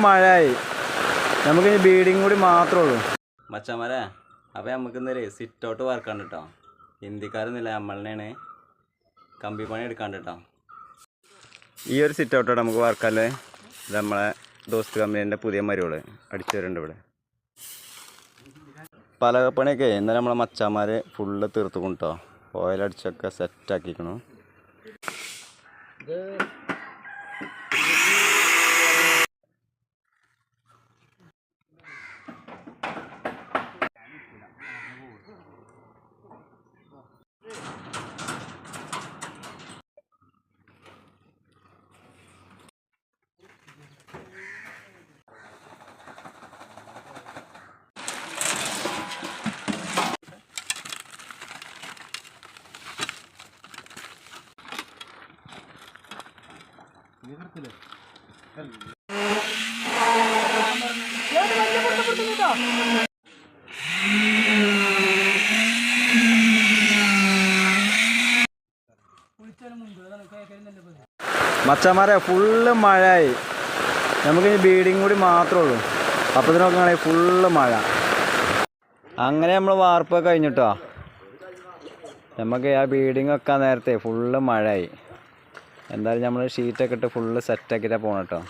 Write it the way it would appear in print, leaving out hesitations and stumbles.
മഴയായി. നമുക്കിനി ബീഡിങ് കൂടി മാത്രമേ ഉള്ളൂ മച്ചാമാരെ. അപ്പോൾ നമുക്കിന്നൊരു സിറ്റ് ഔട്ട് വർക്കാണ് കേട്ടോ. ഹിന്ദിക്കാരൊന്നുമില്ല, നമ്മളെയാണ് കമ്പി പണി എടുക്കാണ്ട് കേട്ടോ. ഈ ഒരു സിറ്റ് ഔട്ടോടെ നമുക്ക് വർക്കല്ലേ. ഇത് നമ്മളെ ദോസ്ത് കമ്പനീൻ്റെ പുതിയ മരുകൾ അടിച്ചു വരുന്നുണ്ട് ഇവിടെ. പലകപ്പണിയൊക്കെ ഇന്നലെ നമ്മളെ മച്ചാന്മാർ ഫുള്ള് തീർത്തുക്കും കേട്ടോ. ഓയിലടിച്ചൊക്കെ സെറ്റാക്കിക്കണു. മച്ചാന്മാരെ ഫുള്ള് മഴയായി. നമുക്കിനി ബീഡിങ് കൂടി മാത്രമേ ഉള്ളൂ. അപ്പോൾ ഇതിനൊക്കെ ഫുള്ള് മഴ. അങ്ങനെ നമ്മൾ വാർപ്പൊക്കെ കഴിഞ്ഞിട്ടോ. നമുക്ക് ആ ബീഡിങ് വെക്കാൻ നേരത്തെ ഫുള്ള് മഴയായി. എന്തായാലും നമ്മൾ ഷീറ്റൊക്കെ ഇട്ട് ഫുള്ള് സെറ്റാക്കിയിട്ടാണ് പോകണം കേട്ടോ.